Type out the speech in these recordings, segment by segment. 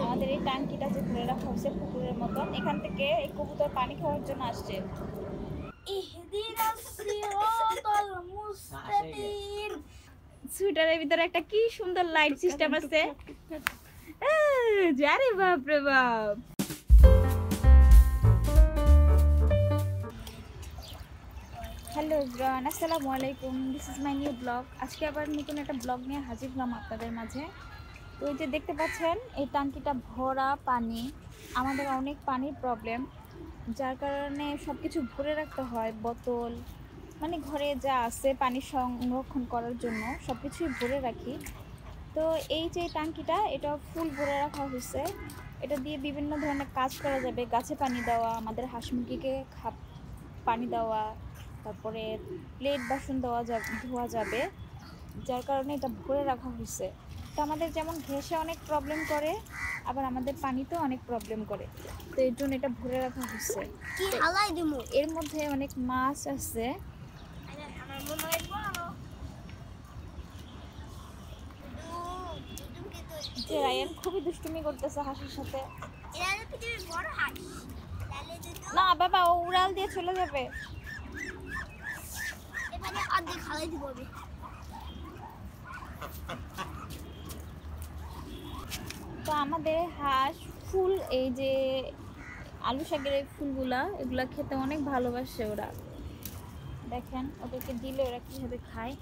আমাদের এই ট্যাঙ্কিটা যে খুলে রাখা হয়েছে পুকুরের মতন, এখান থেকে এই কবুতর পানি খাওয়ার জন্য আসছে। সুইটারের ভিতরে একটা কি সুন্দর লাইট সিস্টেম আছে। আরে বাপ রে বাপ। হ্যালো এভরিওয়ান, আসসালামু আলাইকুম। This is my new blog. আজকে আবার নতুন একটা ব্লগ নিয়ে হাজির হলাম আপনাদের মাঝে। তো এই যে দেখতে পাচ্ছেন এই ট্যাঙ্কিটা ভরা পানি। আমাদের অনেক পানির প্রবলেম, যার কারণে সব কিছু ভরে রাখতে হয়। বোতল মানে ঘরে যা আছে পানি সংরক্ষণ করার জন্য সব কিছুই ভরে রাখি। তো এই যে ট্যাঙ্কিটা, এটা ফুল ভরে রাখা হয়েছে। এটা দিয়ে বিভিন্ন ধরনের কাজ করা যাবে। গাছে পানি দেওয়া, আমাদের হাঁস মুরগিকে পানি দেওয়া, তারপরে প্লেট বাসন ধোয়া যাবে, যার কারণে এটা ভরে রাখা হয়েছে। তো আমাদের যেমন গ্যাসে অনেক প্রবলেম করে, আবার আমাদের পানিতেও অনেক প্রবলেম করে। তো এর জন্য এটা ভরে রাখা হয়েছে। এর মধ্যে অনেক মাছ আছে। যে রায়ান খুবই দুষ্টুমি করতেছে হাঁসের সাথে। না বাবা, ও উড়াল দিয়ে চলে যাবে। তো আমাদের হাঁস ফুল, এই যে আলু শাকের এই ফুলগুলা, এগুলা খেতে অনেক ভালোবাসে ওরা। দেখেন ওদেরকে দিলে ওরা কিভাবে খায়।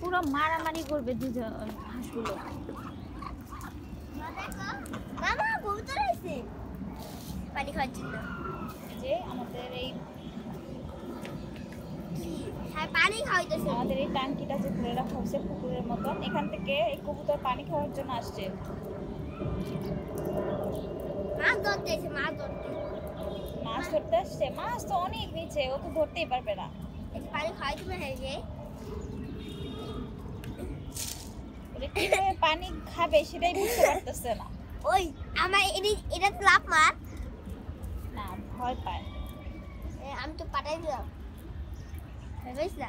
পুরো মারামারি করবে দুজন হাঁসগুলো। পানি খাওয়ার জন্য যে আমাদের এই পানি খাওয়াইতেছে। আমাদের এই ট্যাঙ্কিটা যে খুলে রাখা হয়েছে পুকুরের মতন, এখান থেকে এই কবুতর পানি খাওয়ার জন্য আসছে। মাছ ধরতে এসে মাছ ধরতে আসছে। মাছ তো অনেক নিচে, ও তো ধরতেই পারবে না। পানি খাওয়াইতে পারে। কিভাবে পানি খাবে সেটাই বুঝতে পারতেছে না। ওই আমার এটা লাভ মার না, ভয় পায়। আমি তো পাঠাই দিলাম, বুঝছ না?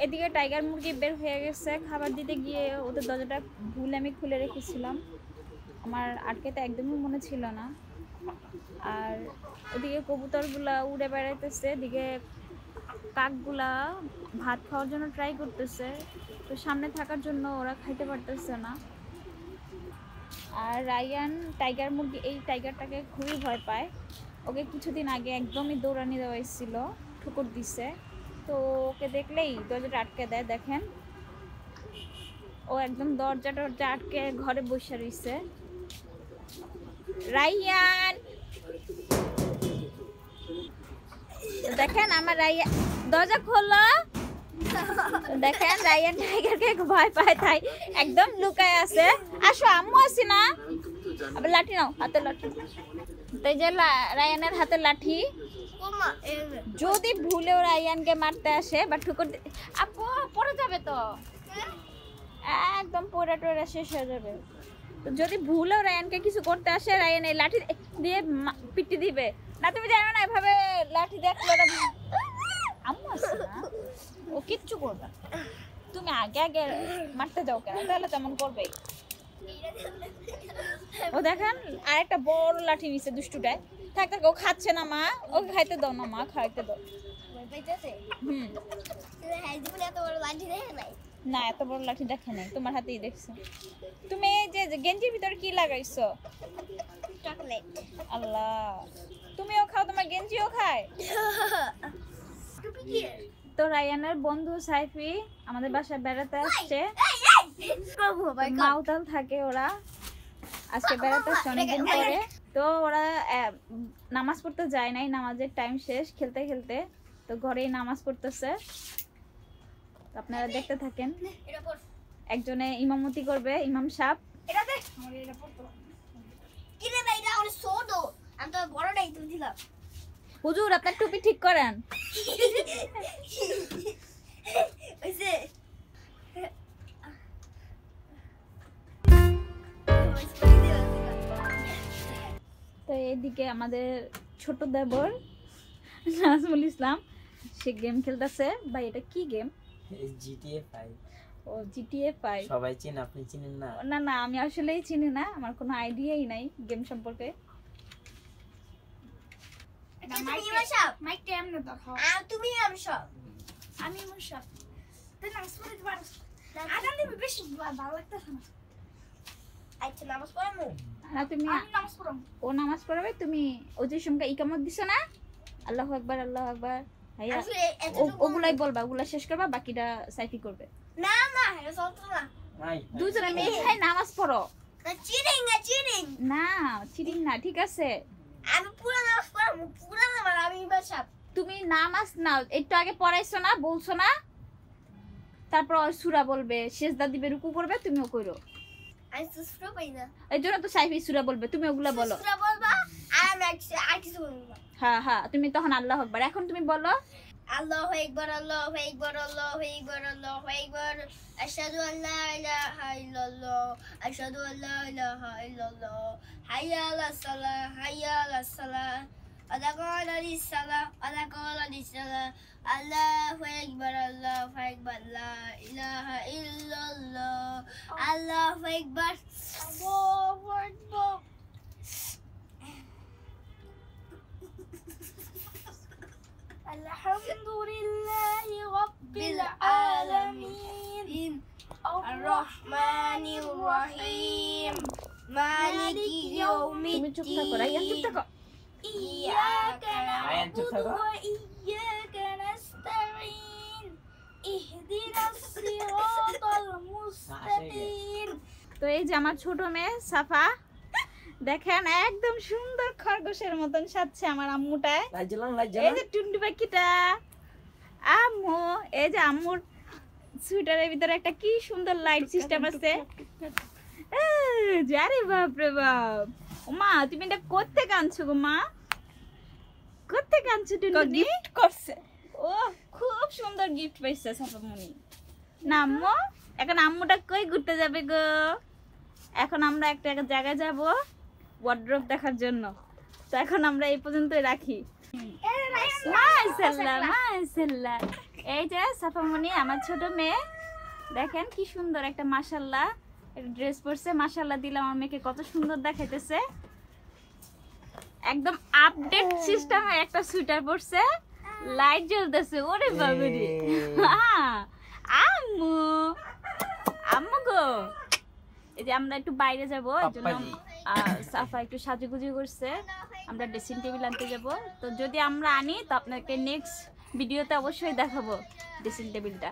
এদিকে টাইগার মুরগি বের হয়ে গেছে। খাবার দিতে গিয়ে ওদের দরজাটা ভুলে আমি খুলে রেখেছিলাম, আমার আটকেতে একদমই মনে ছিল না। আর ওদিকে কবুতরগুলা উড়ে বেড়াইতেছে, এদিকে কাকগুলা ভাত খাওয়ার জন্য ট্রাই করতেছে। তো সামনে থাকার জন্য ওরা খাইতে পারতেছে না। আর রায়ান টাইগার মুরগি, এই টাইগারটাকে খুবই ভয় পায়। ওকে কিছুদিন আগে একদমই দৌড়ানি দেওয়া হয়েছিল, ঠুকুর দিছে। তো ওকে দেখলেই দরজাটা আটকে দেয়। দেখেন ও একদম দরজা আটকে ঘরে বসে রয়েছে। রায়ান দেখেন, আমার রায়ান দরজা খোলো। দেখেন রায়ান টাইগারকে ভয় পায়, তাই একদম লুকায় আছে। আসো, আম্মু আছি না। আবার লাঠি নাও, হাতে লাঠি। তাই যে রায়ানের হাতে লাঠি, যদি ভুলেও রায়ানকে মারতে আসে বা ঠুকুর আপু পড়ে যাবে, তো একদম পড়ে টড়ে শেষ হয়ে যাবে। তো যদি ভুলেও রায়ানকে কিছু করতে আসে, রায়ান এই লাঠি দিয়ে পিটি দিবে না। তুমি জানো না এভাবে লাঠি দেখলে আম্মু আছে না, ও কিচ্ছু করবে। তুমি আগে আগে মারতে যাও কেন? তাহলে তেমন করবেই। ও দেখেন আরেকটা বড় লাঠি নিচে দুষ্টুটায়। থাক থাক, ও খাচ্ছে না মা, ওকে খাইতে দাও না মা, খাইতে দাও। না, এত বড় লাঠি দেখে নাই, তোমার হাতেই দেখছে। তুমি এই যে গেঞ্জির ভিতরে কি লাগাইছো? চকলেট। আল্লাহ, তুমিও খাও, তোমার গেঞ্জিও খায়। তো রায়ানের বন্ধু সাইফি আমাদের বাসায় বেড়াতে আসছে। মাউতাল থাকে ওরা, আজকে বেড়াতে আসছে অনেকদিন পরে। তো ওরা নামাজ পড়তে যায় নাই, নামাজের টাইম শেষ, খেলতে খেলতে তো ঘরেই নামাজ পড়তেছে। আপনারা দেখতে থাকেন। একজনে ইমামতি করবে, ইমাম সাহেব। হুজুর আপনার টুপি ঠিক করেন। তো এদিকে আমাদের ছোট দেবর নাজমুল ইসলাম সে গেম খেলতেছে। ভাই এটা কি গেম? জিটিএ 5। ও জিটিএ 5। সবাই চেন, আপনি চিনেন না? না না, আমি আসলেই চিনি না, আমার কোনো আইডিয়াই নাই গেম সম্পর্কে। মাইকটা এমনি দেখো। তুমি সব আমি মুশাব তুই নামাজ পড়তে পারছ? আজান দিবি বেশি ভালো লাগতেছে না। আচ্ছা নামাজ পড়ামু না তুমি নামাজ পড়াম ও নামাজ পড়াবে, তুমি ওজুর সঙ্গে ইকামত দিছো না? আল্লাহু আকবার আল্লাহু আকবার ভাইয়া আসলে এতটুকু ওগুলাই বলবা, ওগুলা শেষ করবা, বাকিটা সাইফি করবে। না না এটা চলতো না দুজনে মিলে খাই নামাজ পড়ো। চিটিং না চিটিং না, ঠিক আছে? আমি পুরো নামাজ পড়ামু পুরো নামাজ আমি সব তুমি নামাজ নাও, একটু আগে পড়াইছো না, বলছো না? তারপর সূরা বলবে, সিজদা দিবে, রুকু করবে, তুমিও করো। আমি তো সুরা পাই না এই জন্য তো সাইফি সূরা বলবে, তুমি ওগুলা বলো। সুরা বলবা আর আমি আর কিছু বলবো না। হ্যাঁ হ্যাঁ, তুমি তখন আল্লাহু আকবার। এখন তুমি বলো আল্লাহু আকবার আল্লাহু আকবার আল্লাহু আকবার আল্লাহু আকবার আশহাদু আল্লা ইলাহা ইল্লাল্লাহ আশহাদু আল্লা ইলাহা ইল্লাল্লাহ হাইয়া আলাস সালাহ হাইয়া আলাস সালাহ আদাকালা লিসালাহ আদাকালা লিসালাহ আল্লাহু আকবার লা ইলাহা ইল্লাল্লাহ আল্লাহু আকবার আল্লাহু আকবার الحمد لله رب العالمين الرحمن الرحيم مالك يوم তুমি চুপ থাকো রাইয়া, চুপ الدين থাকো। إياك রায়ান, চুপ نعبد থাকো। وإياك نستعين اهدنا الصراط المستقيم তো এই যে আমার ছোট মেয়ে সাফা, দেখেন একদম সুন্দর খরগোশের মতন সাজছে আমার আম্মুটায়। এই যে টুন্ডু পাখিটা আম্মু, এই যে আম্মুর সুইটারের ভিতরে একটা কি সুন্দর লাইট সিস্টেম আছে। জারে বাপ রে বাপ, মা তুমি এটা করতে কাঁদছো গো? মা করতে কাঁদছো? টুন্ডু গিফট করছে। ও খুব সুন্দর গিফট পাইছে সাফামণি। না আম্মু, এখন আম্মুটা কই ঘুরতে যাবে গো? এখন আমরা একটা জায়গায় যাব ওয়ার্ড্রোব দেখার জন্য। তো এখন আমরা এই পর্যন্তই রাখি। মাশাআল্লাহ মাশাআল্লাহ। এই যে সাফামণি আমার ছোট মেয়ে, দেখেন কি সুন্দর একটা মাশাআল্লাহ ড্রেস পরছে। মাশাআল্লাহ দিলে আমার মেয়েকে কত সুন্দর দেখাইতেছে। একদম আপডেট সিস্টেমে একটা সুইটার পরছে, লাইট জ্বলতেছে। ওরে বাবা রে, আম্মু আম্মু গো, এই যে আমরা একটু বাইরে যাব, এর জন্য সাফা একটু সাজুগুজু করছে। আমরা ড্রেসিং টেবিল আনতে যাব। তো যদি আমরা আনি তো আপনাকে নেক্সট ভিডিওতে অবশ্যই দেখাবো ড্রেসিং টেবিলটা।